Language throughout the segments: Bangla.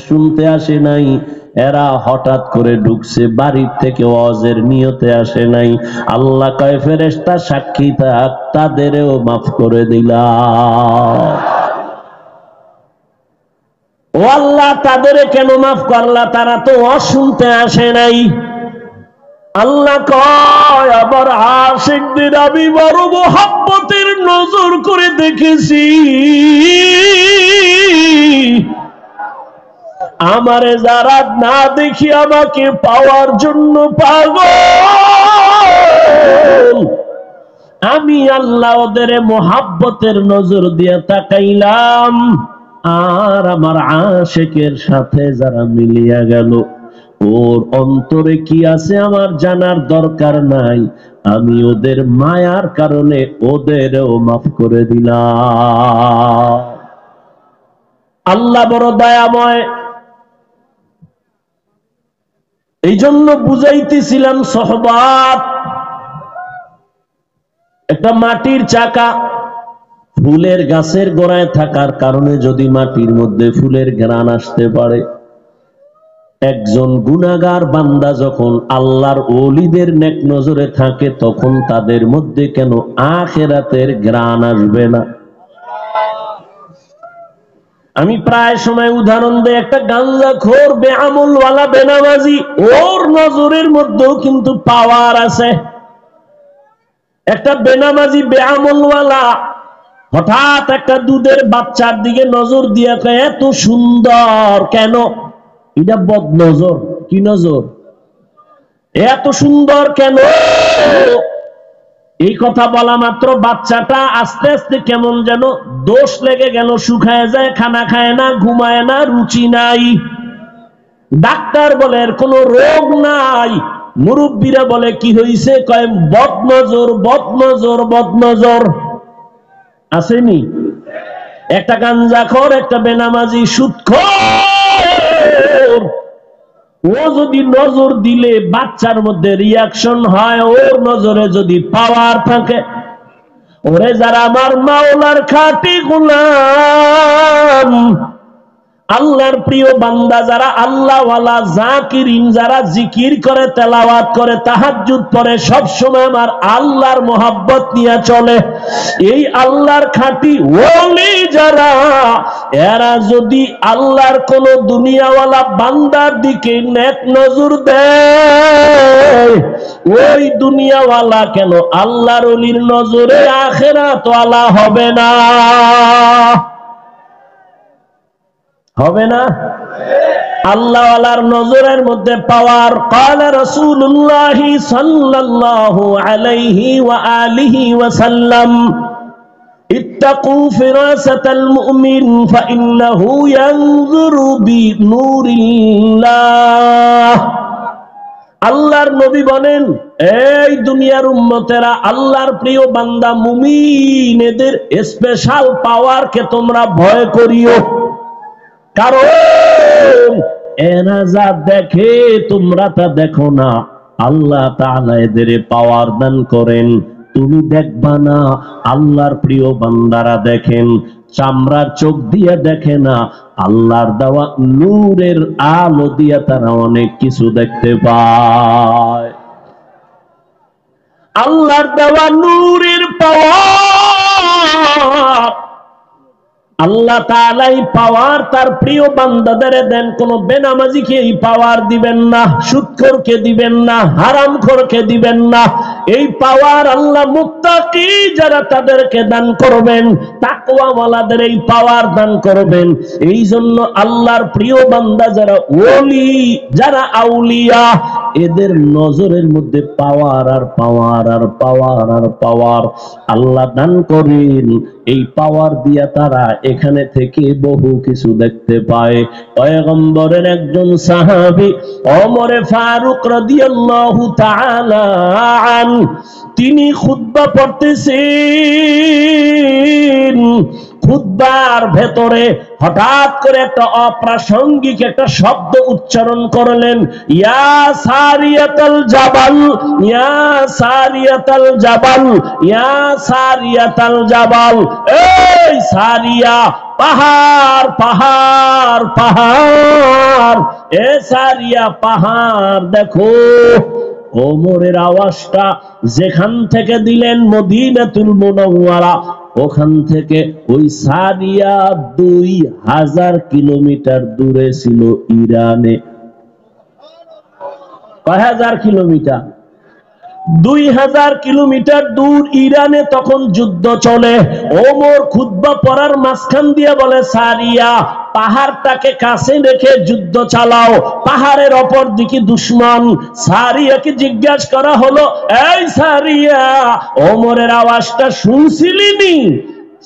শুনতে আসে নাই, এরা হঠাৎ করে ঢুকছে, বাড়ির থেকে ওয়াজের নিয়তে আসে নাই। আল্লাহ কয় ফেরেশতা সাক্ষী থাক, তাদেরও মাফ করে দিলাম। ও আল্লাহ, তাদের কেন মাফ করলা? তারা তো শুনতে আসে নাই। আল্লাহ কয় আবার আশিকদের আমি বড় মোহাব্বতের নজর করে দেখেছি, আমারে যারা না দেখি আমাকে পাওয়ার জন্য পাগল, আমি আল্লাহ ওদের মোহাব্বতের নজর দিয়ে তাকাইলাম, আর আমার আশিকের সাথে যারা মিলিয়া গেল, ওর অন্তরে কি আছে আমার জানার দরকার নাই, আমি ওদের মায়ার কারণে ওদেরও মাফ করে দিলাম। আল্লাহ বড় দয়াময়। এই জন্য বুঝাইতেছিলাম সহবত, একটা মাটির চাকা ফুলের গাছের গোড়ায় থাকার কারণে যদি মাটির মধ্যে ফুলের ঘ্রাণ আসতে পারে, একজন গুনাহগার বান্দা যখন আল্লাহর ওলিদের নেক নজরে থাকে, তখন তাদের মধ্যে কেন আখিরাতের ঘ্রাণ আসবে না? আমি প্রায় সময় উদাহরণ দেই, একটা গাঞ্জাখোর বেআমলওয়ালা বেনামাজি, ওর নজরের মধ্যেও কিন্তু পাওয়ার আছে। একটা বেনামাজি বেআমলওয়ালা হঠাৎ একটা দুধের বাচ্চার দিকে নজর দিয়ে কয় এত সুন্দর কেন? এটা বদ নজর। কি নজর? এত সুন্দর কেন? এই কথা বলা মাত্র বাচ্চাটা আস্তে আস্তে কেমন যেন দোষ লেগে গেল, শুকায় যায়, খানা খায় না, ঘুমায় না, রুচি নাই। ডাক্তার বলে এর কোনো রোগ নাই, মুরব্বীরা বলে কি হয়েছে? কয় বদ নজর, বদ নজর, বদ নজর। আসেনি? একটা গাঞ্জাখোর, একটা বেনামাজি, সুদখোর, ও যদি নজর দিলে বাচ্চার মধ্যে রিয়াকশন হয়, ওর নজরে যদি পাওয়ার থাকে, ওরে যারা আমার মাওলার খাঁটি গোলাম, আল্লাহর প্রিয় বান্দা, যারা আল্লাহওয়ালা জাকিরিন, যারা জিকির করে, তেলাওয়াত করে, তাহাজ্জুদ পড়ে, সব সময় আমার আল্লাহর মোহাব্বত নিয়ে চলে, এই আল্লাহর খাঁটি ওলি যারা, এরা যদি আল্লাহর কোন দুনিয়াওয়ালা বান্দার দিকে নেক নজর দেয়, ওই দুনিয়াওয়ালা কেন আল্লাহর ওলির নজরে আখিরাত ওয়ালা হবে না? হবে না? আল্লাহ ওয়ালার নজরের মধ্যে পাওয়ার। ক্বালা রাসূলুল্লাহ সাল্লাল্লাহু আলাইহি ওয়া আলিহি ওয়া সাল্লাম, ইত্তাকু ফিরাসাতাল মুমিন ফাইন্নাহু ইয়ানজুরু বিনূরিল্লাহ। আল্লাহর নবী বলেন, এই দুনিয়ার উম্মতেরা, আল্লাহর প্রিয় বান্দা মুমিন, এদের স্পেশাল পাওয়ারকে তোমরা ভয় করিও, কারণ এরা যা দেখে তোমরা তা দেখো না। আল্লাহ তাআলা এদের পাওয়ার দান করেন, তুমি দেখবা না। আল্লাহর প্রিয় বান্দারা দেখেন, চামড়ার চোখ দিয়ে দেখে না, আল্লাহর দেওয়া নূরের আলো দিয়ে তারা অনেক কিছু দেখতে পায়। আল্লাহর দেওয়া নূরের পাওয়ার, আল্লাহ তাআলা এই পাওয়ার তার প্রিয় বান্দাদের দেন। কোন বেনামাজিকে এই পাওয়ার দিবেন না, সুদখোরকে দিবেন না, হারামখোরকে দিবেন না। এই পাওয়ার আল্লাহ মুত্তাকি যারা তাদেরকে দান করবেন, তাকওয়াওয়ালাদের এই পাওয়ার দান করবেন। এই জন্য আল্লাহর প্রিয় বান্দা যারা ওলি, যারা আউলিয়া, এদের নজরের মধ্যে পাওয়ার আর পাওয়ার আর পাওয়ার আর পাওয়ার আল্লাহ দান করেন। এই পাওয়ার দিয়া তারা এখানে থেকে বহু কিছু দেখতে পায়। পয়গম্বরের একজন সাহাবী ওমর ফারুক রাদিয়াল্লাহু তাআলা আন, তিনি খুতবা পড়তেছেন। খুতবার ভেতরে হঠাৎ করে একটা অপ্রাসঙ্গিক একটা শব্দ উচ্চারণ করলেন, ইয়া সারিয়াতাল জাবাল, ইয়া সারিয়াতাল জাবাল, ইয়া সারিয়াতাল জাবাল। এই সারিয়া পাহাড় পাহাড় পাহাড়, এ সারিয়া পাহাড় দেখো। ওমরের আওয়াজটা যেখান থেকে দিলেন মদিনাতুল মুনাওয়ারা, ওখান থেকে ওই সারিয়া 2000 কিলোমিটার দূরে ছিল ইরানে। কয় হাজার কিলোমিটার? 2000 কিলোমিটার দূর ইরানে তখন যুদ্ধ চলে। ওমর খুতবা পড়ার মাঝখান দিয়ে বলে, সারিয়া পাহাড়টাকে কাছে রেখে যুদ্ধ চালাও, পাহাড়ের অপর দিকে দুশমন। সারিয়াকে জিজ্ঞাসা করা হলো, এই সারিয়া, ওমরের আওয়াজটা শুনছিলিনি?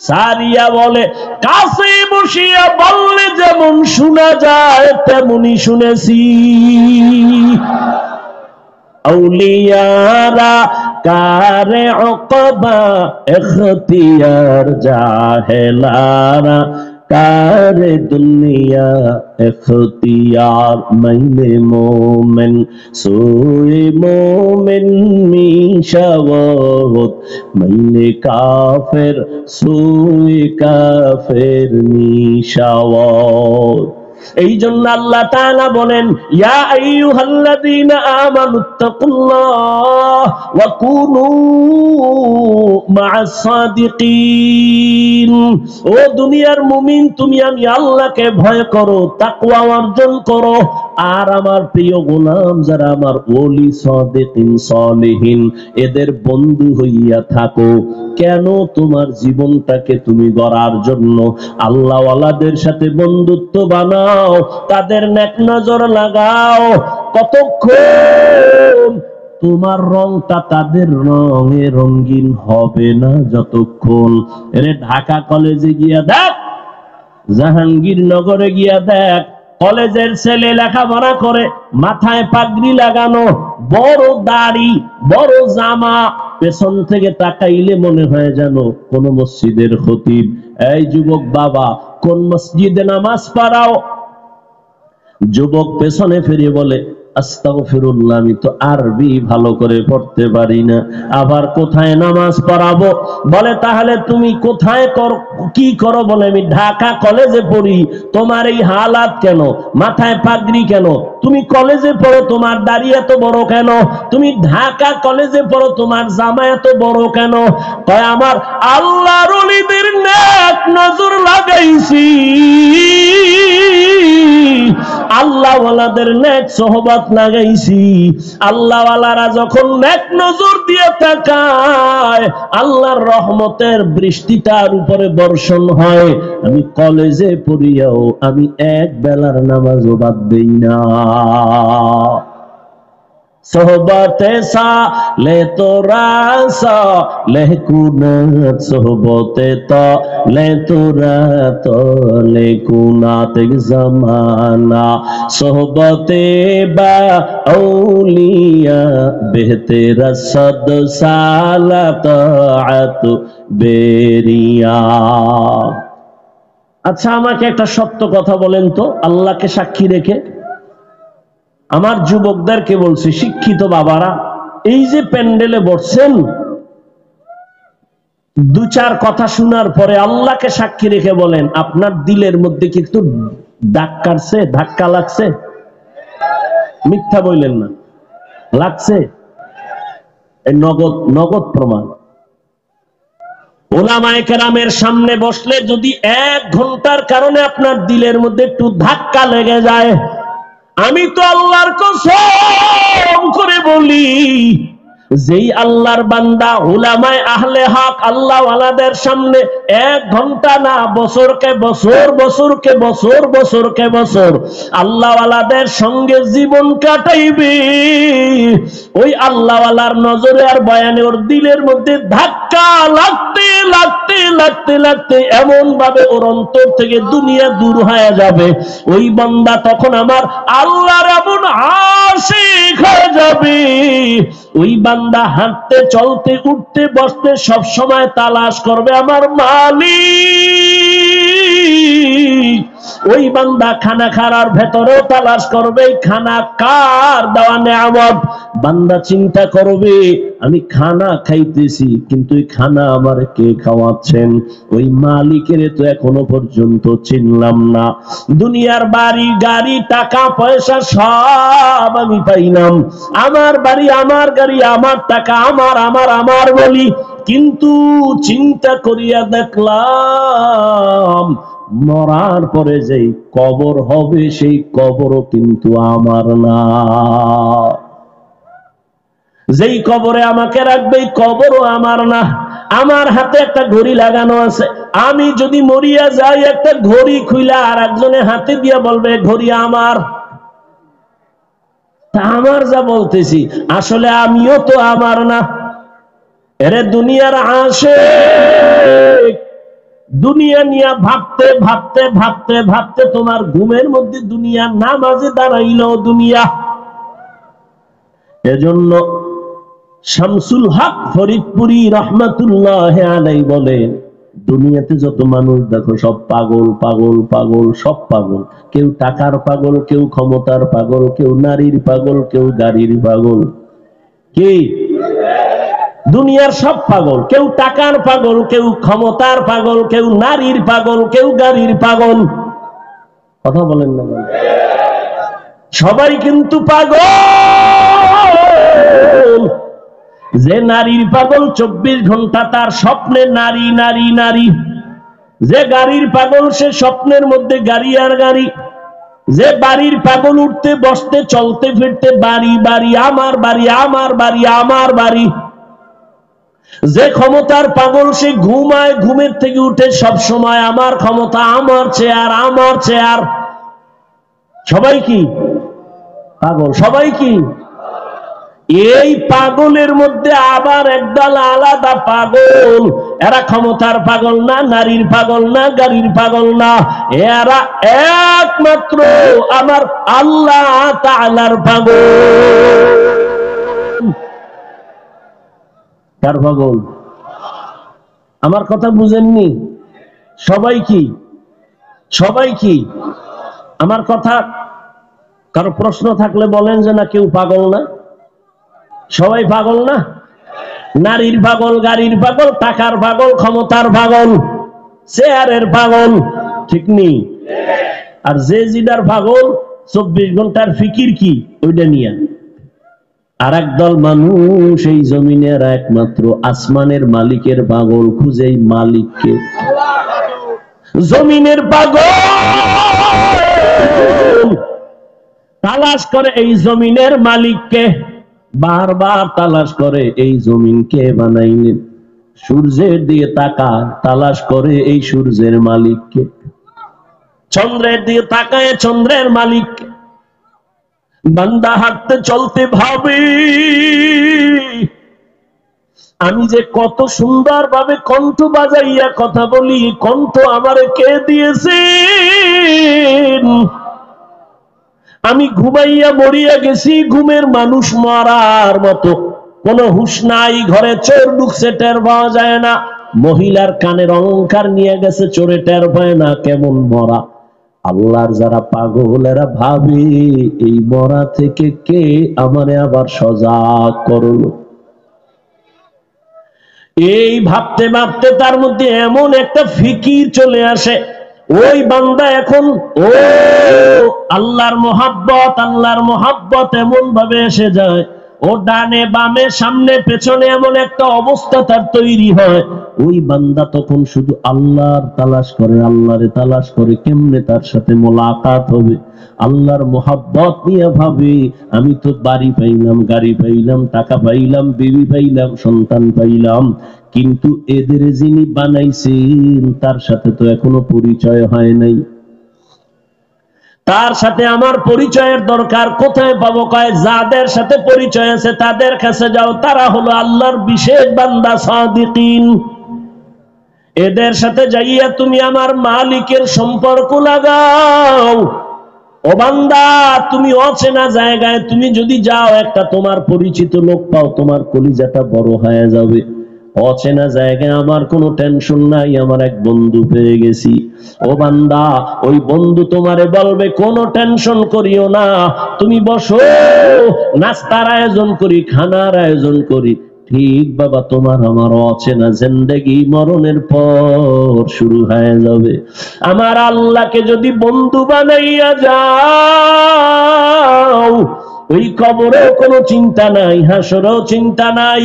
সারিয়া বলে, কাছে বসিয়া বললে যেমন শোনা যায় তেমনি শুনেছি। औलियारा कारे उक़बा इख्तियार जाहिलारा कारे दुनिया इख्तियार मैंने मोमिन सोए मोमिन मीशावत मैंने काफिर सोए काफिर मीशावत। এই জন্য আল্লাহ তাআলা বলেন, ইয়া আইয়ুহাল্লাযীনা আমানুত্তাকুল্লাহ ওয়া কুনু মা'আস সাদিকিন। ও দুনিয়ার মুমিন, তুমি আমি আল্লাহকে ভয় করো, তাকওয়া অর্জন করো, আর আমার প্রিয় গোলাম যারা আমার ওলি সাদিকিন সালেহিন এদের বন্ধু হইয়া থাকো। কেন? তোমার জীবনটাকে তুমি গড়ার জন্য আল্লাহ ওয়ালাদের সাথে বন্ধুত্ব বানাও, তাদের নেক নজর লাগাও। কতক্ষণ? তোমার রংটা তাদের রঙে রঙিন হবে না যতক্ষণ। এরে ঢাকা কলেজে গিয়া দেখ, জাহাঙ্গীরনগরে গিয়া দেখ, কলেজের ছেলে লেখাপড়া করে, মাথায় পাগড়ি লাগানো, বড় দাড়ি, বড় জামা, পেছন থেকে তাকাইলে মনে হয় যেন কোন মসজিদের খতিব। এই যুবক বাবা, কোন মসজিদে নামাজ পড়াও? যুবক পেছনে ফিরে বলে, আস্তাগফিরুল্লাহ, আমি তো আরবি ভালো করে পড়তে পারি না, আবার কোথায় নামাজ পড়াবো? বলে, তাহলে তুমি কোথায় কি করো? বলে, আমি ঢাকা কলেজে পড়ি। তোমার এই হালাত কেন? মাথায় পাগড়ি কেন? তুমি কলেজে পড়ো, তোমার দাড়ি এত বড় কেন? তুমি ঢাকা কলেজে পড়ো, তোমার জামা এত বড় কেন? কয়, আমার আল্লাহর ওলিদের নেক নজর লাগাইছি, আল্লাহ ওয়ালাদের নেক সোহবত লাগাইছি। আল্লাহ ওয়ালারা যখন নেক নজর দিয়ে তাকায়, আল্লাহর রহমতের বৃষ্টি তার উপরে বর্ষণ হয়। আমি কলেজে পড়িয়াও আমি এক বেলার নামাজও বাদ দেই না। সোহবতে সালে তোরা লেকুনাত, সোহবতে তলে তোরা তলে কুনাত জামানা, সোহবতে বা আউলিয়া বেহতেরা সদ সালাত বেরিয়া। আচ্ছা, আমাকে একটা সত্য কথা বলেন তো, আল্লাহকে সাক্ষী রেখে আমার যুবকদেরকে বলছি, শিক্ষিত বাবারা, এই যে প্যান্ডেলে বসছেন, দু চার কথা শোনার পরে আল্লাহকে সাক্ষী রেখে বলেন, আপনার দিলের মধ্যে কি একটু দাগ কাটছে, ধাক্কা লাগছে? মিথ্যা বললেন না, লাগছে। নগদ নগদ প্রমাণ। উলামায়ে কেরামের সামনে বসলে যদি 1 ঘন্টার কারণে আপনার দিলের মধ্যে একটু ধাক্কা লেগে যায়, আমি তো আল্লাহর কসম করে বলি, যেই আল্লাহর বান্দা উলামায়ে আহলে হক আল্লাহ ওয়ালাদের সামনে 1 ঘন্টা না, বছরকে বছর, বছরকে বছর, বছরকে বছর আল্লাহ ওয়ালাদের সঙ্গে জীবন কাটাইবে, ওই আল্লাহ ওয়ালার নজরে আর বয়ানে ওর দিলের মধ্যে ধাক্কা লাগতে লাগতে লাগতে লাগতে এমন ভাবে ওর অন্তর থেকে দুনিয়া দূর হয়ে যাবে, ওই বান্দা তখন আমার আল্লাহর এমন আশিক হয়ে যাবে। ওই বান্দা হাঁটতে, চলতে, উঠতে, বসতে সব সময় তালাশ করবে আমার মালিক ওই বান্দা খানা খাওয়ার ভেতরেও তালাশ করবে খানা কার দেওয়া নেয়ামত। বান্দা চিন্তা করবে আমি খানা খাইতেছি, কিন্তু এই খানা আমার কে খাওয়াচ্ছেন? ওই মালিকের তো এখনো পর্যন্ত চিনলাম না। দুনিয়ার বাড়ি গাড়ি টাকা পয়সা সব আমি পাইলাম, আমার বাড়ি আমার গাড়ি আমার টাকা আমার আমার আমার বলি, কিন্তু চিন্তা করিয়া দেখলাম মরার পরে যেই কবর হবে সেই কবরও কিন্তু আমার না। যেই কবরে আমাকে রাখবে এই কবরও আমার না। আমার হাতে একটা ঘড়ি লাগানো আছে, আমি যদি মরিয়া যাই একটা ঘড়ি খুইলা আর একজনের হাতে দিয়ে বলবে ঘড়ি আমার। তা আমার যা বলতেছি আসলে আমিও তো আমার না। এরে দুনিয়ার আশিক, দুনিয়া নিয়ে ভাবতে ভাবতে ভাবতে ভাবতে তোমার ঘুমের মধ্যে দুনিয়া নামাজে দাঁড়াইল দুনিয়া। এজন্য শামসুল হক ফরিদপুরি রহমাতুল্লাহ আলাইহি বলেন, দুনিয়াতে যত মানুষ দেখো সব পাগল পাগল পাগল, সব পাগল। কেউ টাকার পাগল, কেউ ক্ষমতার পাগল, কেউ নারীর পাগল, কেউ গাড়ির পাগল। কি দুনিয়ার সব পাগল, কেউ টাকার পাগল, কেউ ক্ষমতার পাগল, কেউ নারীর পাগল, কেউ গাড়ির পাগল। কথা বলেন না, সবাই কিন্তু পাগল। যে নারীর পাগল 24 ঘন্টা তার স্বপ্নে নারী নারী নারী। যে গাড়ির পাগল সে স্বপ্নের মধ্যে গাড়ি আর গাড়ি। যে বাড়ির পাগল উঠতে বসতে চলতে ফিরতে বাড়ি বাড়ি আমার বাড়ি আমার বাড়ি আমার বাড়ি। যে ক্ষমতার পাগল সে ঘুমায়, ঘুমের থেকে উঠে সব সময় আমার ক্ষমতা আমার চেয়ার আমার চেয়ার। সবাই কি পাগল? সবাই কি? এই পাগলের মধ্যে আবার একদল আলাদা পাগল, এরা ক্ষমতার পাগল না, নারীর পাগল না, গাড়ির পাগল না, এরা একমাত্র আমার আল্লাহ তাআলার পাগল। কার পাগল? আমার কথা বুঝেননি? সবাই কি? সবাই কি? আমার কথা কারো প্রশ্ন থাকলে বলেন যে না কেউ পাগল না। সবাই পাগল না? নারীর পাগল, গাড়ির পাগল, টাকার পাগল, ক্ষমতার পাগল, চেয়ারের পাগল, ঠিক নেই? আর যে জিদার পাগল 24 ঘন্টার ফিকির কি ওইটা নিয়ে। আর একদল মানুষ এই জমিনের একমাত্র আসমানের মালিকের পাগল, খুঁজে মালিককে। জমিনের পাগল তালাশ করে এই জমিনের মালিককে, বারবার তালাশ করে এই জমিন কে বানাইলেন। সূর্যের দিয়ে তাকায় তালাশ করে এই সূর্যের মালিককে। চন্দ্রের দিয়ে তাকায় চন্দ্রের মালিককে। বান্দা হাঁটতে চলতে ভাবে আমি যে কত সুন্দর ভাবে কণ্ঠ বাজাইয়া কথা বলি, কণ্ঠ আমারে কে দিয়েছেন? আমি ঘুমাইয়া মরিয়া গেছি, ঘুমের মানুষ মরার মতো, কোন হুঁশ নাই। ঘরে চোর ঢুকছে টের পাওয়া যায় না, মহিলার কানের অলংকার নিয়ে গেছে চোরে টের পায় না, কেমন মরা। আল্লাহর যারা পাগল এরা ভাবে এই মরা থেকে কে আমারে আবার সজাগ করলো। এই ভাবতে ভাবতে তার মধ্যে এমন একটা ফিকির চলে আসে, ওই বান্দা এখন ও আল্লাহর মোহাব্বত এমন ভাবে এসে যায়, ও ডানে বামে সামনে পেছনে এমন একটা অবস্থা তার তৈরি হয়। ওই বান্দা তখন শুধু আল্লাহর তালাশ করে, আল্লাহরে তালাশ করে কেমনে তার সাথে মোলাকাত হবে। আল্লাহর মোহাব্বত নিয়ে ভাবে আমি তো বাড়ি পাইলাম, গাড়ি পাইলাম, টাকা পাইলাম, বিবি পাইলাম, সন্তান পাইলাম, কিন্তু এদের যিনি বানাইছেন তার সাথে তো এখনো পরিচয় হয় নাই। তার সাথে আমার পরিচয়ের দরকার। কোথায় পাবো? কয় যাদের সাথে পরিচয় আছে তাদের কাছে যাও, তারা হলো আল্লাহর বিশেষ বান্দা সাদিকিন। এদের সাথে যাইয়া তুমি আমার মালিকের সম্পর্ক লাগাও। ও বান্দা, তুমি অচেনা জায়গায় তুমি যদি যাও, একটা তোমার পরিচিত লোক পাও, তোমার কলিজাটা বড় হয়ে যাবে। অচেনা জায়গায় আমার কোনো টেনশন নাই, আমার এক বন্ধু পেয়ে গেছি। ও বান্দা, ওই বন্ধু তোমারে বলবে কোনো টেনশন করিও না, তুমি বসো, নাস্তার আয়োজন করি, খানার আয়োজন করি। ঠিক বাবা, তোমার আমার অচেনা জিন্দেগি মরণের পর শুরু হয়ে যাবে। আমার আল্লাহকে যদি বন্ধু বানাইয়া যাও, ওই কবরেও কোনো চিন্তা নাই, হাসরেও চিন্তা নাই।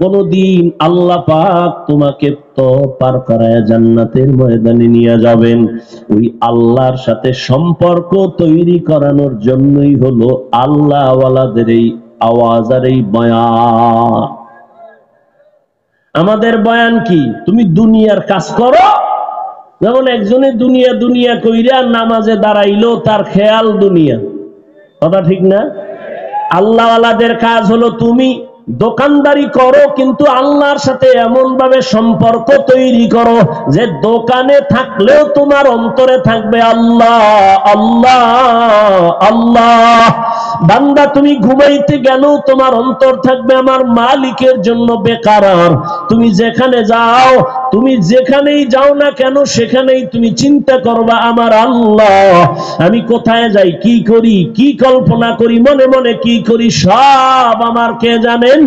কোনদিন আল্লাহ পাক তোমাকে তো পার করায় জান্নাতের ময়দানে নিয়ে যাবেন। ওই আল্লাহর সাথে সম্পর্ক তৈরি করানোর জন্যই হলো আল্লাহ ওয়ালাদের এই আওয়াজ আর এই বয়ান। আমাদের বয়ান কি? তুমি দুনিয়ার কাজ করো। যেমন একজনে দুনিয়া দুনিয়া কইরা নামাজে দাঁড়াইলো, তার খেয়াল দুনিয়া। কথা ঠিক না? আল্লাহ ওয়ালাদের কাজ হলো তুমি দোকানদারি করো, কিন্তু আল্লাহর সাথে এমন ভাবে সম্পর্ক তৈরি করো যে দোকানে থাকলেও তোমার অন্তরে থাকবে আল্লাহ আল্লাহ আল্লাহ। বান্দা, তুমি ঘুমাইতে গেলেও তোমার অন্তর থাকবে আমার মালিকের জন্য বেকারার। তুমি যেখানে যাও, তুমি যেখানেই যাও না কেন, সেখানেই তুমি চিন্তা করবা আমার আল্লাহ, আমি কোথায় যাই, কি করি, কি কল্পনা করি, মনে মনে কি করি, সব আমার কে জানেন?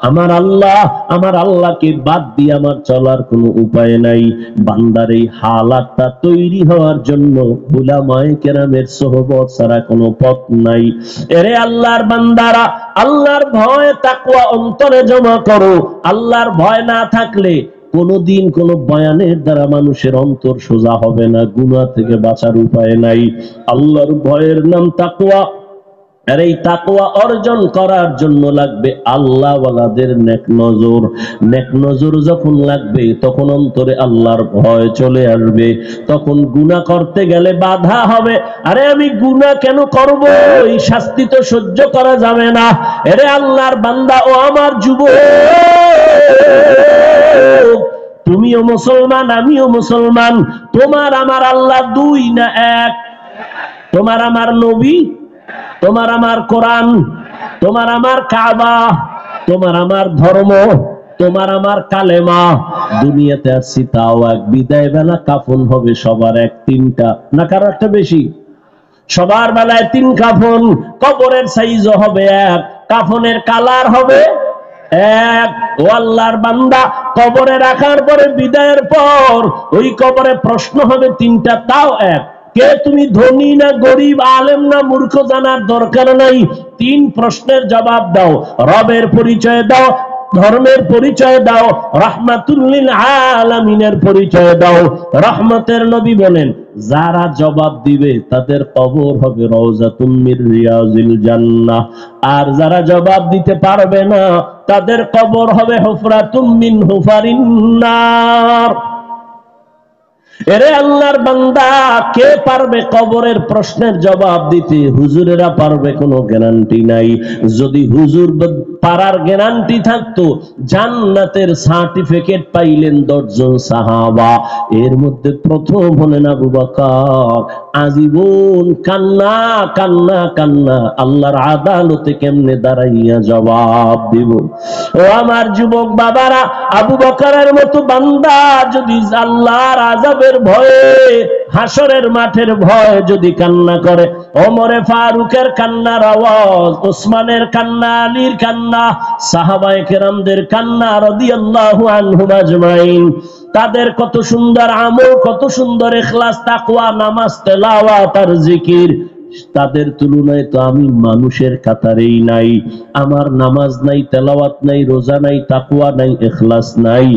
আমার আল্লাহ। আমার আল্লাহকে বাদ দিয়ে আমার চলার কোনো উপায় নাই। বান্দার এই হালাতটা তৈরি হওয়ার জন্য উলামায়ে কেরামের সোহবত ছাড়া কোনো পথ নাই। এরে আল্লাহর বান্দারা, আল্লাহর ভয় তাকওয়া অন্তরে জমা করো। আল্লাহর ভয় না থাকলে কোনদিন কোন বয়ানের দ্বারা মানুষের অন্তর সোজা হবে না, গুনাহ থেকে বাঁচার উপায় নাই। আল্লাহর ভয়ের নাম তাকওয়া। আর এই তাকওয়া অর্জন করার জন্য লাগবে আল্লাহ ওয়ালাদের নেক নজর। নেক নজর যখন লাগবে, তখন অন্তরে আল্লাহর ভয় চলে আসবে। তখন গুনাহ করতে গেলে বাধা হবে, আরে আমি গুনাহ কেন করব, এই শাস্তি তো সহ্য করা যাবে না। আরে আল্লাহর বান্দা, ও আমার যুবক, তুমিও মুসলমান, আমিও মুসলমান। তোমার আমার আল্লাহ দুই না এক? তোমার আমার নবী, তোমার আমার কোরআন, তোমার আমার কাবা, তোমার আমার ধর্ম, তোমার আমার কালেমা। দুনিয়াতে আসছি তাও এক, বিদায় বেলা কাফন হবে সবার এক, তিনটা না কারো একটা বেশি? সবার বেলায় তিন কাফন। কবরের সাইজও হবে এক, কাফনের কালার হবে এক। ও আল্লাহর বান্দা, কবরে রাখার পরে বিদায়ের পর ওই কবরে প্রশ্ন হবে তিনটা, তাও এক। কে তুমি, ধনী না গরিব, আলেম না মূর্খ, জানার দরকার নাই। তিন প্রশ্নের জবাব দাও। রবের পরিচয় দাও, ধর্মের পরিচয় দাও, রাহমাতুল লিল আলামিনের পরিচয় দাও। রহমতের নবী বলেন, যারা জবাব দিবে তাদের কবর হবে রওজাতুম মির রিয়াজিল জান্নাহ। আর যারা জবাব দিতে পারবে না, তাদের কবর হবে হুফরাতুম মিন হুফারিন নার। এরে আল্লাহর বান্দা, কে পারবে কবরের প্রশ্নের জবাব দিতে? হুজুরেরা পারবে, কোনো গ্যারান্টি নাই। যদি হুজুর পারার গ্যারান্টি থাকতো, জান্নাতের সার্টিফিকেট পাইলেন 10 জন সাহাবা। এর মধ্যে প্রথম হলেন আবু বকর। আজীবন কান্না কান্না কান্না, আল্লাহর আদালতে কেমনে দাঁড়াইয়া জবাব দিব। ও আমার যুবক বাবারা, আবু বকরের মতো বান্দা যদি আল্লাহর আযাবের ভয়ে, হাসরের মাঠের ভয় যদি কান্না করে, ওমরে ফারুকের কান্নার আওয়াজ, ওসমানের কান্না, আলীর কান্না, সাহাবায়ে কেরামদের কান্না রাদিয়াল্লাহু আনহুম আজমাইন, তাদের কত সুন্দর আমল, কত সুন্দর ইখলাস, তাকওয়া, নামাজ, তেলাওয়াত আর জিকির, তাদের তুলনায় তো আমি মানুষের কাতারেই নাই। আমার নামাজ নাই, তেলাওয়াত নাই, রোজা নাই, তাকওয়া নাই, ইখলাস নাই।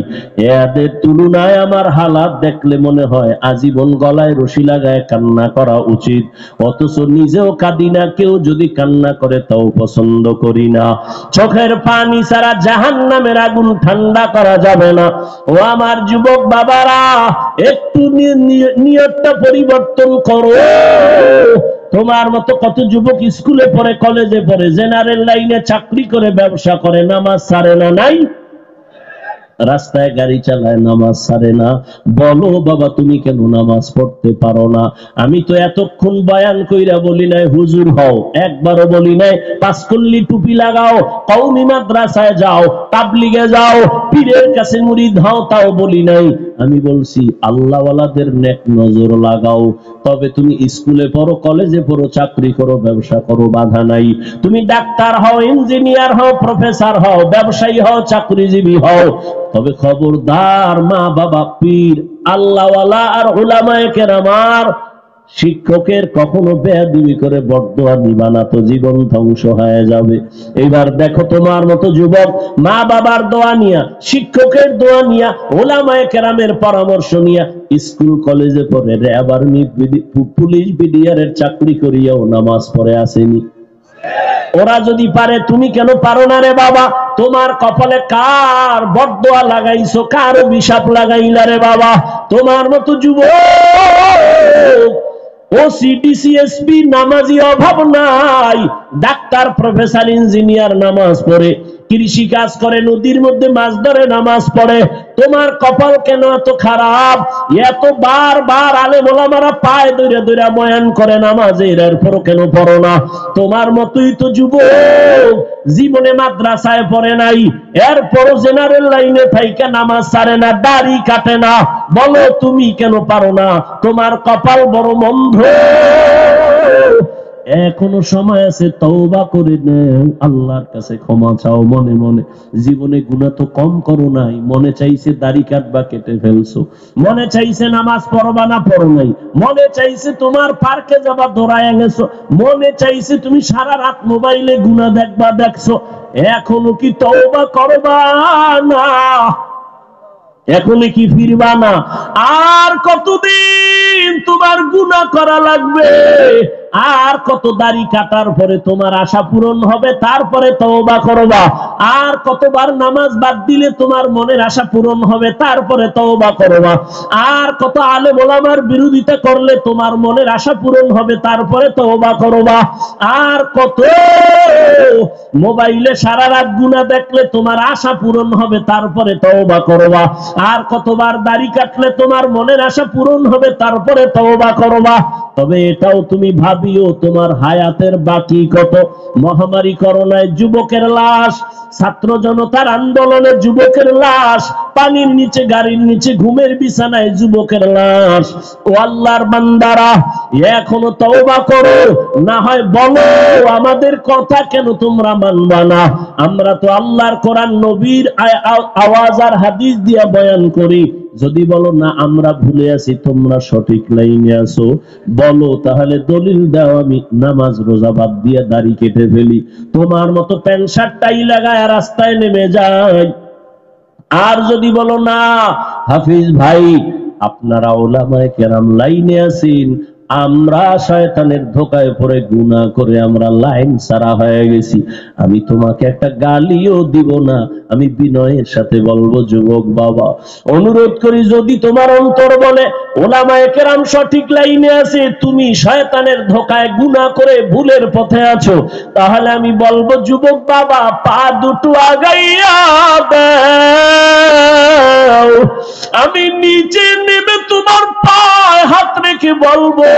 এদের তুলনায় আমার হালাত দেখলে মনে হয় আজীবন গলায় রশি লাগায় কান্না করা উচিত। অথচ নিজেও কাঁদি না, কেউ যদি কান্না করে তাও পছন্দ করি না। চোখের পানি ছাড়া জাহান্নামের আগুন ঠান্ডা করা যাবে না। ও আমার যুবক বাবারা, একটু নিয়তটা পরিবর্তন করো। তোমার মতো কত যুবক স্কুলে পড়ে, কলেজে পড়ে, জেনারেল লাইনে চাকরি করে, ব্যবসা করে, নামাজ ছাড়ে না? নাই? রাস্তায় গাড়ি চালায়, নামাজ ছাড়ে না। বলো বাবা তুমি কেন নামাজ পড়তে পারো না? আমি তো এতক্ষণ বয়ান কইরা বলি নাই হুজুর হও, একবারও বলি নাই পাঁচকল্লি টুপি লাগাও, কওমি মাদ্রাসায় যাও, তাবলিগে যাও, পীরের কাছে মুরিদ হও, তাও বলি নাই। আমি বলছি আল্লাহওয়ালাদের নেক নজর লাগাও। তবে তুমি স্কুলে পড়ো, কলেজে পড়ো, চাকরি করো, ব্যবসা করো, বাধা নাই। তুমি ডাক্তার হও, ইঞ্জিনিয়ার হও, প্রফেসর হও, ব্যবসায়ী হও, চাকরিজীবী হও, তবে খবরদার মা বাবা, পীর, আল্লাহওয়ালা আর উলামায়ে কেরামার, শিক্ষকের কখনো বেয়াদবি করে বরদোয়া নিবা না, তো জীবন ধ্বংস হয়ে যাবে। এবার দেখো তোমার মতো যুবক মা বাবার দোয়া নিয়া, শিক্ষকের দোয়া নিয়া, উলামায়ে কেরামের পরামর্শ নিয়া স্কুল কলেজে পড়ে, র্যাব আর্মি পুলিশ বিডিআরের চাকরি করিয়াও নামাজ পড়ে আসেনি। ওরা যদি পারে তুমি কেন পারো না রে বাবা? তোমার কপালে কার বরদোয়া লাগাইছো, কার অভিশাপ লাগাইলা রে বাবা? তোমার মতো যুবক ওসিডিসিএসপি নামাজি অভাব নাই, ডাক্তার, প্রফেসর, ইঞ্জিনিয়ার নামাজ পড়ে, কৃষি কাজ করে, নদীর মধ্যে মাছ ধরে, নামাজ পড়ে। তোমার কপাল কেন এত খারাপ? এত বারবার আলেম ওলামারা পায়ে ধরে ধরে বয়ান করে নামাজের, এরপরও কেন পড়ো না? তোমার মতোই তো যুবক জীবনে মাদ্রাসায় পড়ে নাই, এরপরও জেনারেল লাইনে থাইকা নামাজ ছাড়ে না, দাড়ি কাটে না। বলো তুমি কেন পারো না? তোমার কপাল বড় মন্দ। এখনো সময় আছে, তওবা করে নাও, আল্লাহর কাছে ক্ষমা চাও মনে মনে। জীবনে গুনাহ তো কম করো নাই, মনে চাইছে দাড়ি কাটবা, কেটে ফেলছো। মনে চাইছে নামাজ পড়বা না, পড়ো নাই। মনে চাইছে তোমার পার্কে যাবা, দৌড়ায় গেছো। মনে চাইছে তুমি সারা রাত মোবাইলে গুনাহ দেখবা, দেখছো। এখনো কি তওবা করবা না? এখনই কি ফিরবা না? আর কতদিন তোমার গুনাহ করা লাগবে? আর কত দাড়ি কাটার পরে তোমার আশা পূরণ হবে, তারপরে তওবা করবা? আর কতবার নামাজ বাদ দিলে তোমার মনের আশা পূরণ হবে, তারপরে তওবা করবা? আর কত আলেম ওলামার বিরোধিতা করলে তোমার মনের আশা পূরণ হবে, তারপরে তওবা করবা? আর কত মোবাইলে সারা রাত গুনাহ দেখলে তোমার আশা পূরণ হবে, তারপরে তওবা করবা? আর কতবার দাড়ি কাটলে তোমার মনের আশা পূরণ হবে, তারপরে তওবা করবা? তবে এটাও তুমি ভাবিও তোমার হায়াতের বাকি কত। মহামারী করোনায় যুবকের লাশ, ছাত্র জনতার আন্দোলনে যুবকের লাশ, পানির নিচে, গাড়ির নিচে, ঘুমের বিছানায় যুবকের লাশ। ও আল্লাহর বান্দারা, এখনো তওবা করো, না হয় বলো আমাদের কথা কেন তোমরা মানবা না? আমরা তো আল্লাহর কোরআন, নবীর আওয়াজ আর হাদিস দিয়া বয়ান করি। যদি বলো না আমরা ভুলে আছি, তোমরা সঠিক লাইনে আছো, বলো তাহলে দলিল দাও, আমি নামাজ রোজা বাদ দিয়ে দাড়ি কেটে ফেলি, তোমার মতো প্যান্ট শার্ট টাই লাগায় রাস্তায় নেমে যাই। আর যদি বলো না হাফিজ ভাই আপনারা উলামায়ে কেরাম লাইনে আছেন, আমরা শয়তানের ধোকায় পড়ে গুনাহ করে আমরা লাইন ছাড়া হয়ে গেছি, আমি তোমাকে একটা গালিও দিব না। আমি বিনয়ের সাথে বলবো যুবক বাবা, অনুরোধ করি, যদি তোমার অন্তর বলে উলামায়ে কেরাম সঠিক লাইনে আছে, তুমি শয়তানের ধোকায় গুনাহ করে ভুলের পথে আছো, তাহলে আমি বলবো যুবক বাবা, পা দুটো আগাইয়া দাও, আমি নিচে নেমে তোমার পায়ে হাত রেখে বলবো,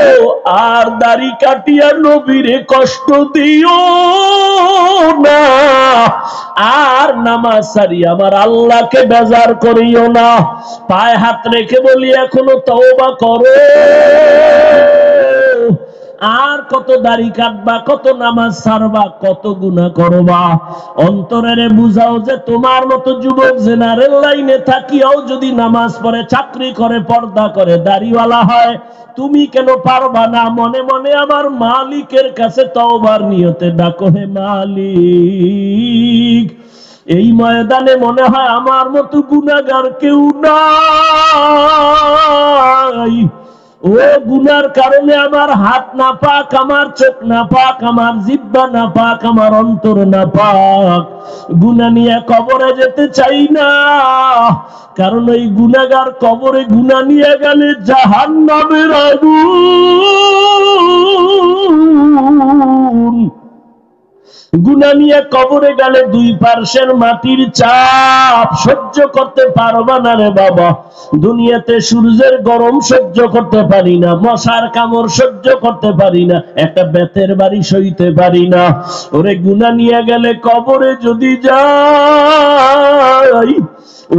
আর দাড়ি কাটিয়া নবীরে কষ্ট দিও না, আর নামাজ সারি আমার আল্লাহকে বেজার করিও না। পায়ে হাত রেখে বলি এখনো তওবা করো। আর কত দাড়ি কাটবা, কত নামাজ ছাড়বা, কত গুনাহ করবা? অন্তরে বুঝাও যে তোমার মতো যুবক জেনারেল লাইনে থাকিয়াও যদি নামাজ পড়ে, চাকরি করে, পর্দা করে, দাড়িওয়ালা হয়, তুমি কেন পারবা না? মনে মনে আমার মালিকের কাছে তওবার নিয়তে ডাকো, হে মালিক, এই ময়দানে মনে হয় আমার মতো গুনাহগার কেউ নাই। ও গুনার কারণে আমার হাত না পাক, আমার চোখ না পাক, আমার জিহ্বা না পাক, আমার অন্তর না পাক। গুনাহ নিয়ে কবরে যেতে চাই না, কারণ ওই গুনাহগার কবরে গুনাহ নিয়ে গেলে জাহান্নামের আগুন গুনাহ নিয়ে কবরে গেলে দুই পার্শ্বের মাটির চাপ সহ্য করতে পারবা না রে বাবা। দুনিয়াতে সূর্যের গরম সহ্য করতে পারি না, মশার কামড় সহ্য করতে পারি না, একটা বেতের বাড়ি সইতে পারি না। ওরে গুনাহ নিয়ে গেলে কবরে যদি যাই,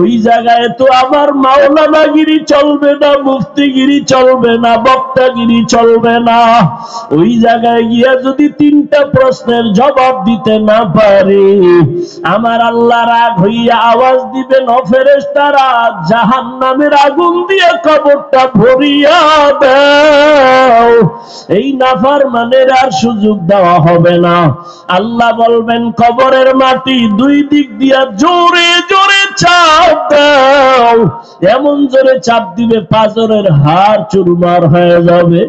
ওই জায়গায় তো আমার মাওলানাগিরি চলবে না, মুফতিগিরি চলবে না, বক্তাগিরি চলবে না। ওই জায়গায় গিয়া যদি তিনটা প্রশ্নের জবাব দিতে না পারে, আমার আল্লাহ রাগ হইয়া আওয়াজ দিবেন, ও ফেরেশতারা জাহান্নামের আগুন দিয়ে কবরটা ভরিয়া দাও। এই নাফরমানের আর সুযোগ দেওয়া হবে না। আল্লাহ বলবেন, কবরের মাটি দুই দিক দিয়া জোরে জোরে চাপ দাও। এমন জোরে চাপ দিবে পাঁজরের হাড় চুরমার হয়ে যাবে।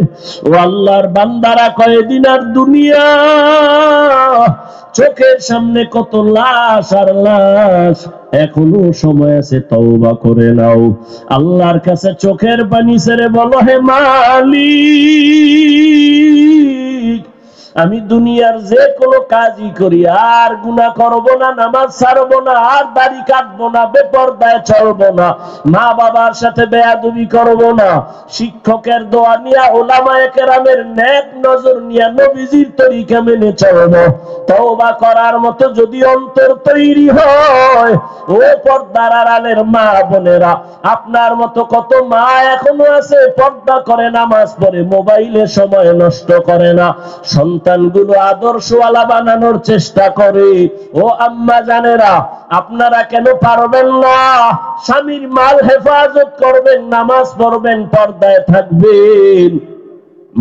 ও আল্লাহর বান্দারা, কয়েকদিন আর দুনিয়া, চোখের সামনে কত লাশ আর লাশ, এখনো সময় আছে, তওবা করে নাও। আল্লাহর কাছে চোখের পানি ছেড়ে বলো, হে মালিক, আমি দুনিয়ার যে কোনো কাজই করি, আর গুনাহ করব না, নামাজ ছাড়বো না, আর দাড়ি কাটবো না, বেপরদায় চলবো না, মা বাবার সাথে বেয়াদবি করব না, শিক্ষকের দোয়া নিয়া, উলামায়ে কেরামের নেক নজর নিয়া নবীজির তরিকা মেনে চলবো। তওবা করার মতো যদি অন্তর তৈরি হয়, ও পর্দার আড়ালের মা বোনেরা, আপনার মতো কত মা এখনো আছে পর্দা করে, নামাজ পড়ে, মোবাইলে সময় নষ্ট করে না, সন্তানগুলো আদর্শওয়ালা বানানোর চেষ্টা করে। ও আম্মা জানেরা, আপনারা কেন পারবেন না? স্বামীর মাল হেফাজত করবেন, নামাজ পড়বেন, পর্দায় থাকবেন,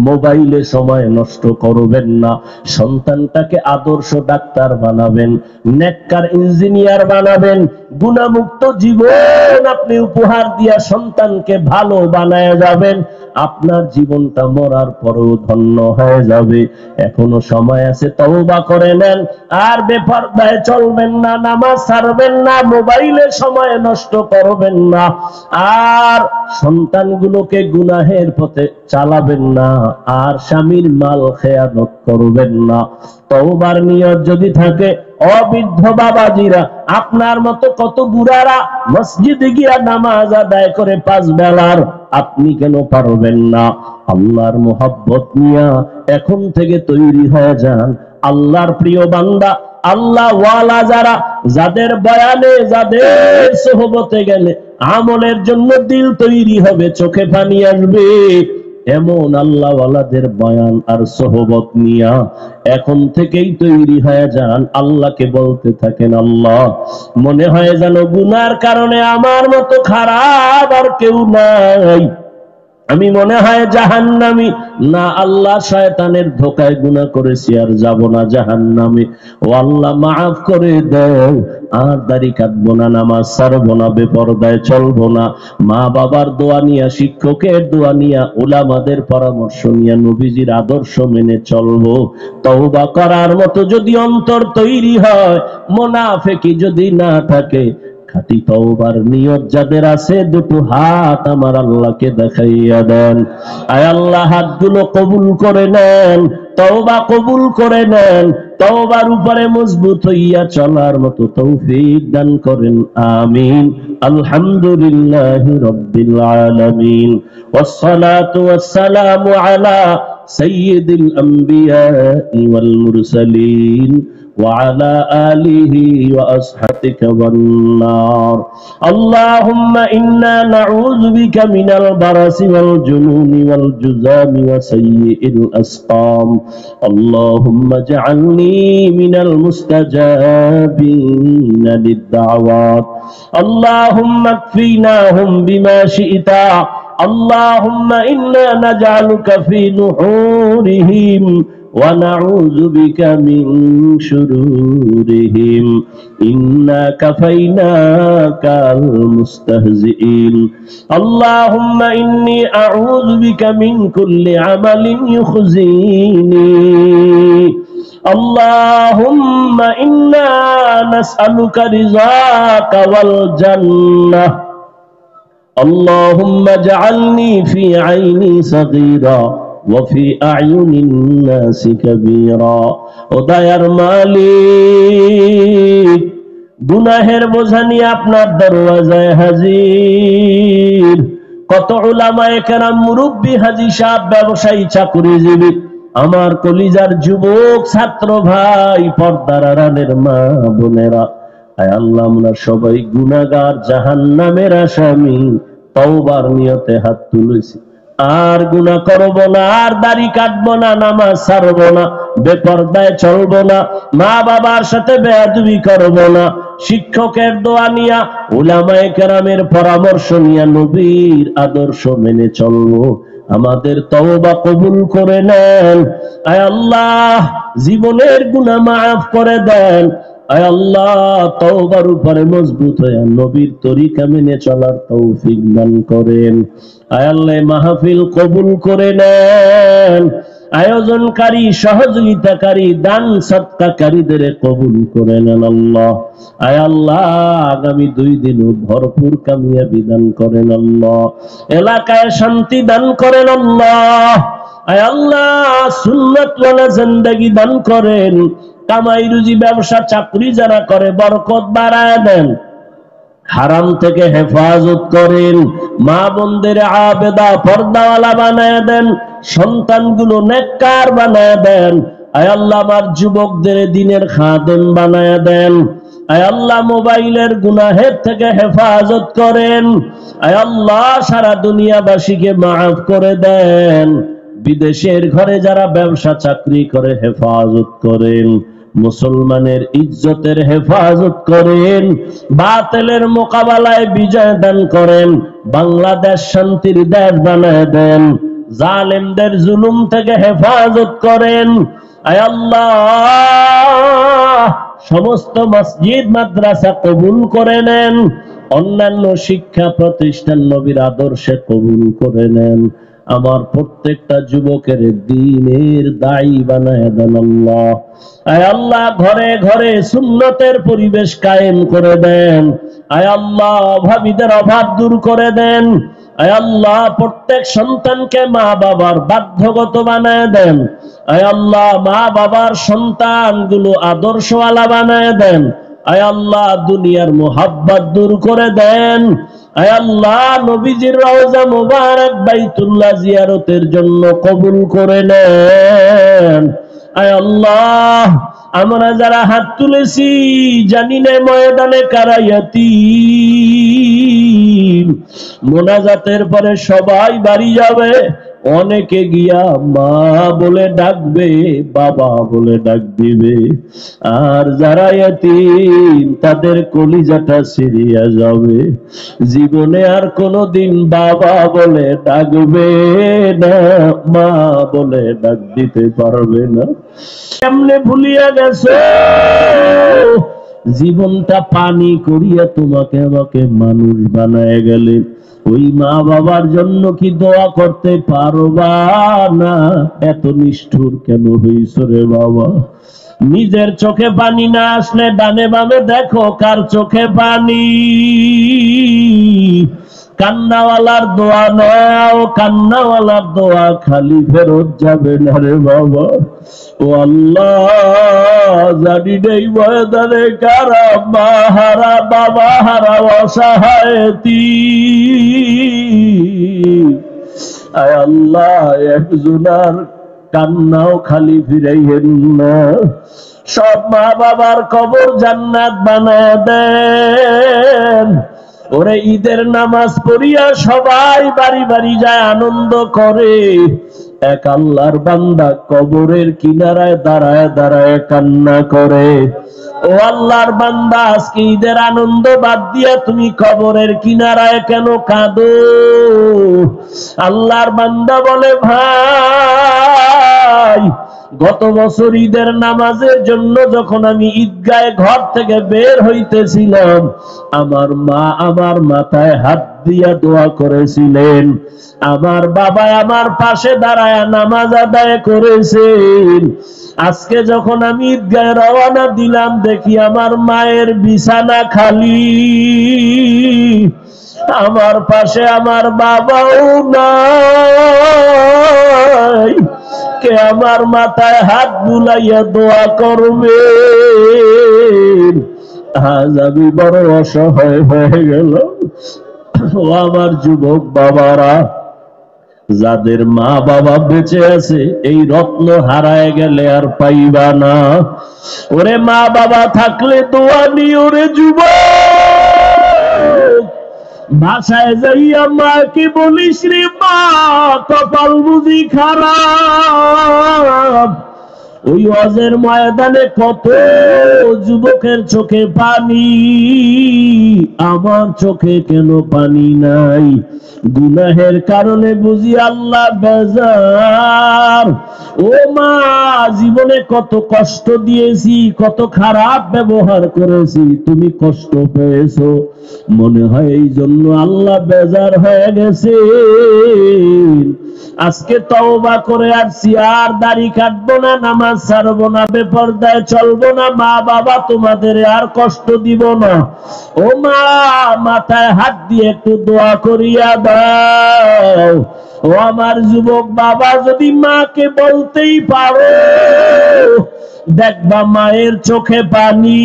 মোবাইলে সময় নষ্ট করবেন না, সন্তানটাকে আদর্শ ডাক্তার বানাবেন, নেককার ইঞ্জিনিয়ার বানাবেন, গুনাহমুক্ত জীবন আপনি উপহার দিয়া সন্তানকে ভালো বানায় যাবেন। আপনার জীবনটা মরার পরেও ধন্য হয়ে যাবে। এখনো সময় আছে, তওবা করে নেন, আর বেপরদায় চলবেন না, নামাজ ছাড়বেন না, মোবাইলে সময় নষ্ট করবেন না, আর সন্তানগুলোকে গুনাহের পথে চালাবেন না, আর স্বামীর মাল খেয়ানত করবেন না। তওবার নিয়ত যদি থাকে, অবৃদ্ধ বাবাজিরা, আপনার মতো কত বুড়ারা মসজিদে গিয়া নামাজ আদায় করে 5 বেলার, আপনি কেন পারবেন না? আল্লাহর মোহাব্বত নিয়া এখন থেকে তৈরি হয়ে যান। আল্লাহর প্রিয় বান্দা, আল্লাহ ওয়ালা যারা, যাদের বয়ানে, যাদের সোহবতে গেলে আমলের জন্য দিল তৈরি হবে, চোখে পানি আসবে, এমন আল্লাহ ওয়ালাদের বয়ান আর সোহবত নিয়া এখন থেকেই তৈরি হয়ে যান। আল্লাহকে বলতে থাকেন, আল্লাহ, মনে হয় যেন গুনার কারণে আমার মতো খারাপ আর কেউ নাই, আমি মনে হয় জাহান্নামী না। আল্লাহ, শয়তানের ধোকায় গুনাহ করেছি, আর যাব না জাহান্নামে। ও আল্লাহ, মাফ করে দাও, আর দাড়ি কাটবো না, নামাজ ছাড়বো না, বেপরদায় চলবো না, মা বাবার দোয়া নিয়া, শিক্ষকের দোয়া নিয়া, উলামাদের পরামর্শ নিয়া নবীজির আদর্শ মেনে চলবো। তওবা করার মতো যদি অন্তর তৈরি হয়, মুনাফিকি যদি না থাকে, খাঁটি তওবার নিয়ত যাদের আছে, দুটো হাত আমার আল্লাহকে দেখাইয়া দেন। আয় আল্লাহ, হাতগুলো কবুল করে নেন, তওবা কবুল করে নেন, তওবার উপরে মজবুত হইয়া চলার মতো তৌফিক দান করেন, আমিন। আলহামদুলিল্লাহি রাব্বিল আলামিন, ওয়াসসালাতু ওয়াসসালামু আলা সাইয়্যিদিল আমবিয়া ওয়াল মুরসালিন وعلى آله وأصحابه والنار. اللهم إنا نعوذ بك من البرص والجنون والجذام وسيء الأسقام. اللهم اجعلني من المستجابين للدعوات. اللهم اكفيناهم بما شئت. اللهم إنا نجعلك في نحورهم ونعوذ بك من شرورهم. إنا كفيناك المستهزئين. اللهم إني أعوذ بك من كل عمل يخزيني. اللهم إنا نسألك رضاك والجنة. اللهم اجعلني في عيني صغيرا وفي أعين الناس كبيرا ও দয়ার মালিক গুনাহের বোঝা নিয়ে আপনার দরওয়াজায় হাজির। কত উলামায়ে কেরাম, মুরব্বী, হাজী সাহেব, ব্যবসায়ী, চাকরিজীবী, আমার কলিজার যুবক ছাত্র ভাই, পর্দার আড়ালের মা বোনেরা, আয় আল্লাহ আমরা সবাই গুনাহগার, জাহান্নামের আসামি। তওবার নিয়তে হাত তুলেছি, আর গুনাহ করব না, আর দাড়ি কাটবো না, নামাজ ছাড়বো না, বেপরদায় চলবো না, মা বাবার সাথে বেয়াদবি করব না, শিক্ষকের দোয়া নিয়া, উলামায়ে কেরামের পরামর্শ নিয়া নবীর আদর্শ মেনে চলবো। আমাদের তওবা কবুল করে নেন। আয় আল্লাহ জীবনের গুনাহ মাফ করে দেন। আয় আল্লাহ তওবার উপরে মজবুত হয়ে নবীর তরিকা মেনে চলার তৌফিক দান করেন। আয় আল্লাহ মাহফিল কবুল করে নেন। আয়োজনকারী, সহযোগিতাকারী, দান সদকাকারীদের কবুল করে নেন আল্লাহ। আয় আল্লাহ আগামী 2 দিনও ভরপুর কামিয়াবি দান করেন আল্লাহ। এলাকায় শান্তি দান করেন আল্লাহ। আয় আল্লাহ সুন্নাতওয়ালা জিন্দেগি দান করেন। কামাই রুজি, ব্যবসা, চাকরি যারা করে বরকত বাড়ায় দেন। হারাম থেকে হেফাজত করেন। মা বোনদের আবেদা, পর্দাওয়ালা বানায় দেন। সন্তানগুলো নেককার বানায় দেন। আয় আল্লাহ আমার যুবকদের দ্বীনের খাদেম বানায় দেন। আয় আল্লাহ মোবাইলের গুনাহের থেকে হেফাজত করেন। আয় আল্লাহ সারা দুনিয়াবাসীকে মাফ করে দেন। বিদেশের ঘরে যারা ব্যবসা চাকরি করে হেফাজত করেন। মুসলমানের ইজ্জতের হেফাজত করেন। বাতিলের মোকাবেলায় বিজয় দান করেন। বাংলাদেশ শান্তির দেশ বানায় দেন। জালেমদের জুলুম থেকে হেফাজত করেন। আয় আল্লাহ সমস্ত মসজিদ মাদ্রাসা কবুল করে নেন। অন্যান্য শিক্ষা প্রতিষ্ঠান নবীর আদর্শে কবুল করে নেন। আমার প্রত্যেকটা যুবকের দ্বীনের দায়ী বানায় দেন আল্লাহ। আয় আল্লাহ ঘরে ঘরে সুন্নতের পরিবেশ কায়েম করে দেন। আয় আল্লাহ অভাবীদের অভাব দূর করে দেন। আয় আল্লাহ প্রত্যেক সন্তানকে মা বাবার বাধ্যগত বানায় দেন। আয় আল্লাহ মা বাবার সন্তানগুলো আদর্শওয়ালা বানায় দেন। আয় আল্লাহ দুনিয়ার মোহাব্বত দূর করে দেন। আয় আল্লাহ নবীজির রওজা মুবারক বাইতুল্লাহ জিয়ারতের জন্য কবুল করে নেন। আয় আল্লাহ আমরা যারা হাত তুলেছি জানি না ময়দানে কারায়াতি মোনাজাতের পরে সবাই বাড়ি যাবে। অনেকে গিয়া মা বলে ডাকবে, বাবা বলে ডাক দিবে। আর যারা ইয়াতীম তাদের কলিজাটা ছিঁড়িয়া যাবে। জীবনে আর কোনোদিন বাবা বলে ডাকবে না, মা বলে ডাক দিতে পারবে না। কেমনে ভুলিয়া গেছে জীবনটা পানি করিয়া তোমাকে আমাকে মানুষ বানায় গেলেন। ওই মা বাবার জন্য কি দোয়া করতে পারবা না? এত নিষ্ঠুর কেন হইছ রে বাবা? নিজের চোখে পানি না আসলে ডানে বামে দেখো কার চোখে পানি। কান্নাওয়ালার দোয়া নাও, কান্নাওয়ালার দোয়া খালি ফেরত যাবে না রে বাবা। ও আল্লাহ জানি নেই ময়দানে কারা মা হারা, বাবা হারা, অসহায়তি। আয় আল্লাহ একজনার কান্নাও খালি ফিরাইয়েন না। সব মা বাবার কবর জান্নাত বানায় দেন। ওরে ঈদের নামাজ পড়িয়া সবাই বাড়ি বাড়ি যায় আনন্দ করে। এক আল্লাহর বান্দা কবরের কিনারায় দাঁড়ায় দাঁড়ায় কান্না করে। ও আল্লাহর বান্দা আজকে ঈদের আনন্দ বাদ দিয়া তুমি কবরের কিনারায় কেন কাঁদো? আল্লাহর বান্দা বলে ভাই গত বছর ঈদের নামাজের জন্য যখন আমি ঈদগাহে ঘর থেকে বের হইতেছিলাম, আমার মা আমার মাথায় হাত দিয়া দোয়া করেছিলেন। আমার বাবা আমার পাশে দাঁড়ায় নামাজ আদায় করেছেন। আজকে যখন আমি ঈদগাহে রওনা দিলাম দেখি আমার মায়ের বিছানা খালি। আমার পাশে আমার বাবাও নাই, কে আমার মাথায় হাত বুলাইয়া দোয়া করবে। আজ আমি বড় অসহায় হয়ে গেল। ও আমার যুবক বাবারা, যাদের মা বাবা বেঁচে আছে, এই রত্ন হারায় গেলে আর পাইবা না। ওরে মা বাবা থাকলে দোয়া নিও রে যুবক। বাসায় যাইয়া মাকে বলিস রে মা, কপাল বুঝি খারাপ। ওই ওয়াজের ময়দানে কত যুবকের চোখে পানি, আমার চোখে কেন পানি নাই? গুনাহের কারণে বুঝি আল্লাহ বেজার। ও মা, জীবনে কত কষ্ট দিয়েছি, কত খারাপ ব্যবহার করেছি, তুমি কষ্ট পেয়েছো, মনে হয় এই জন্য আল্লাহ বেজার হয়ে গেছে। আজকে তওবা করে আসছি, আর দাড়ি কাটবো না, নামাজ ছাড়বো না, বেপরদায় চলবো না, মা বাবা তোমাদের আর কষ্ট দিব না। ও মা, মাথায় হাত দিয়ে একটু দোয়া করিয়া দাও। ও আমার যুবক বাবা, যদি মাকে বলতেই পারো, দেখবা মায়ের চোখে পানি।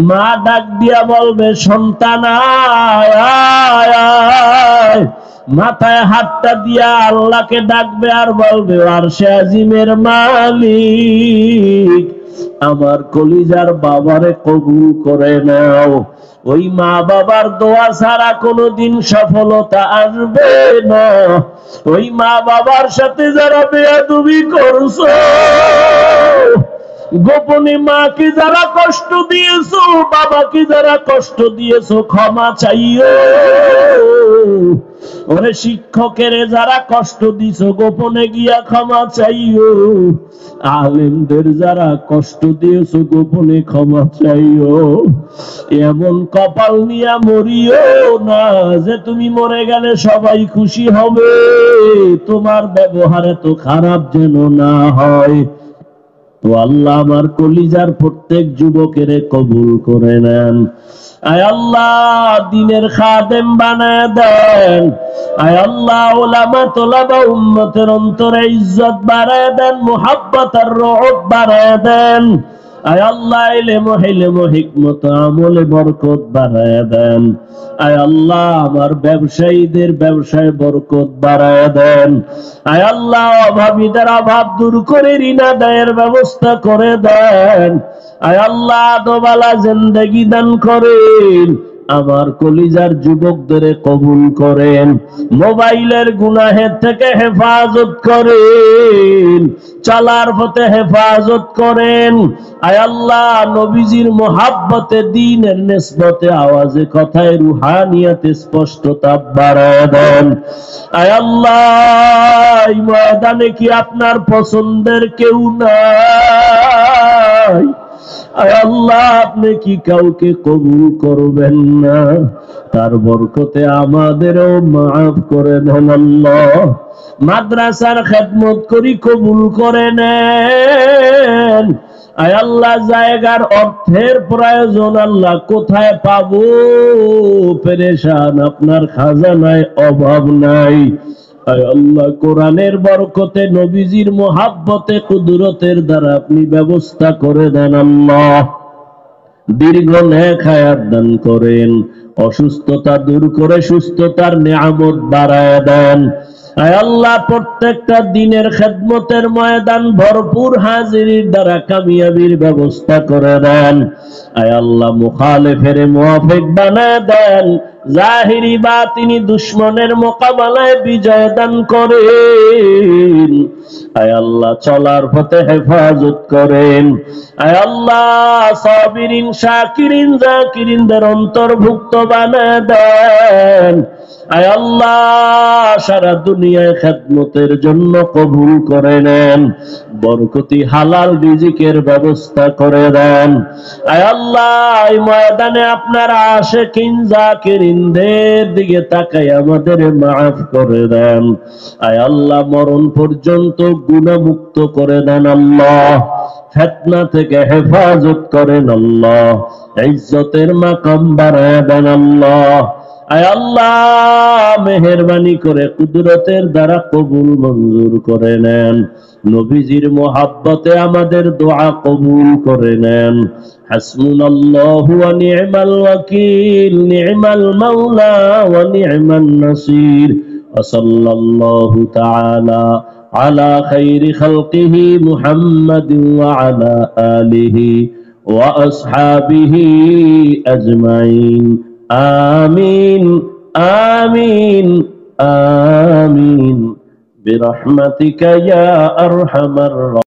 মা ডাক দিয়া বলবে, সন্তান আয় আয় আয়। মাথায় হাতটা দিয়া আল্লাহকে ডাকবে আর বলবে, আরশে আজিমের মালিক, আমার কলিজার বাবারে কবুল করে নাও। ওই মা বাবার দোয়া ছাড়া কোনোদিন সফলতা আসবে না। ওই মা বাবার সাথে যারা বেয়াদবি করছো, গোপনে মাকে যারা কষ্ট দিয়েছো, বাবাকে যারা কষ্ট দিয়েছো, ক্ষমা চাইও। ওরে শিক্ষকের যারা কষ্ট দিছো, গোপনে গিয়া ক্ষমা চাইও। আলেমদের যারা কষ্ট দিয়েছো, গোপনে ক্ষমা চাইও। এমন কপাল নিয়া মরিও না যে তুমি মরে গেলে সবাই খুশি হবে। তোমার ব্যবহার এত খারাপ যেন না হয়। তো আল্লাহ আমার কলিজার প্রত্যেক যুবকের কবুল করে নেন। আয় আল্লাহ, দ্বীনের খাদেম বানায় দেন। আয় আল্লাহ, উলামা তোলাবা উম্মতের অন্তরে ইজ্জত বাড়ায় দেন, মুহাব্বত আর রহমত বাড়ায় দেন। আয় আল্লাহ, ইলম হিকমত আমলে বরকত বাড়ায় দেন। আয় আল্লাহ, আমার ব্যবসায়ীদের ব্যবসায় বরকত বাড়ায় দেন। আয় আল্লাহ, অভাবীদের অভাব দূর করে ঋণ আদায়ের ব্যবস্থা করে দেন। আয় আল্লাহ, দোবালা জিন্দেগি দান করেন। আমার কলিজার যুবকদের কবুল করেন। মোবাইলের গুনাহের থেকে হেফাজত করেন, চলার পথে হেফাজত করেন। আয় আল্লাহ, নবীজির মোহাব্বতে, দ্বীনের নিসবতে, আওয়াজে কথায় রুহানিয়াতে স্পষ্টতা বাড়ায় দেন। আয় আল্লাহ, এই ময়দানে কি আপনার পছন্দের কেউ নাই? আয় আল্লাহ, আপনি কি কাউকে কবুল করবেন না? তার বরকতে আমাদেরও মাফ করে দেন আল্লাহ। মাদ্রাসার খেদমত করি, কবুল করে নেন। আয় আল্লাহ, জায়গার অর্থের প্রয়োজন, আল্লাহ কোথায় পাবো? পেরেশান, আপনার খাজানায় অভাব নাই। আয় আল্লাহ, কোরআনের বরকতে, নবীজির মোহাব্বতে, কুদরতের দ্বারা আপনি ব্যবস্থা করে দেন আল্লাহ। দীর্ঘ নেক হায়াত দান করেন, অসুস্থতা দূর করে সুস্থতার নিয়ামত বাড়ায় দেন। আয় আল্লাহ, প্রত্যেকটা দিনের খেদমতের ময়দান ভরপুর হাজিরির দ্বারা কামিয়াবির ব্যবস্থা করে দেন। আয় আল্লাহ, মুখালেফের মুওয়াফিক বানায় দেন। জাহিরি বাতিনি দুশ্মনের মোকাবেলায় বিজয় দান করেন। আয় আল্লাহ, চলার পথে হেফাজত করেন। আয় আল্লাহ, সাবিরিন, শাকিরিন, জাকিরিনদের অন্তর্ভুক্ত বানায় দেন। আয় আল্লাহ, সারা দুনিয়ায় খেদমতের জন্য কবুল করে নেন। বরকতি হালাল রিজিকের ব্যবস্থা করে দেন। আয় আল্লাহ, এই ময়দানে আপনার আশিকিন, জাকিরিনদের দিকে তাকাই আমাদের মাফ করে দেন। আয় আল্লাহ, মরণ পর্যন্ত গুনাহমুক্ত করে দেন আল্লাহ। ফিতনা থেকে হেফাজত করেন আল্লাহ। ইজ্জতের মাকাম বাড়ায় দেন আল্লাহ। আয় আল্লাহ মেহেরবানি করে কুদরতের দ্বারা কবুল মঞ্জুর করে নেন। নবীজির মোহাব্বতে আমাদের দোয়া কবুল করে নেন। হাসবুনাল্লাহু ওয়া নি'মাল ওয়াকিল, নি'মাল মাওলা ওয়া নি'মান নাসির। ওয়া সাল্লাল্লাহু তাআলা আলা খাইরি খালকিহি মুহাম্মাদিন ওয়া আলা আলিহি ওয়া আসহাবিহি আজমাইন। آمين آمين آمين برحمتك يا أرحم الراحمين।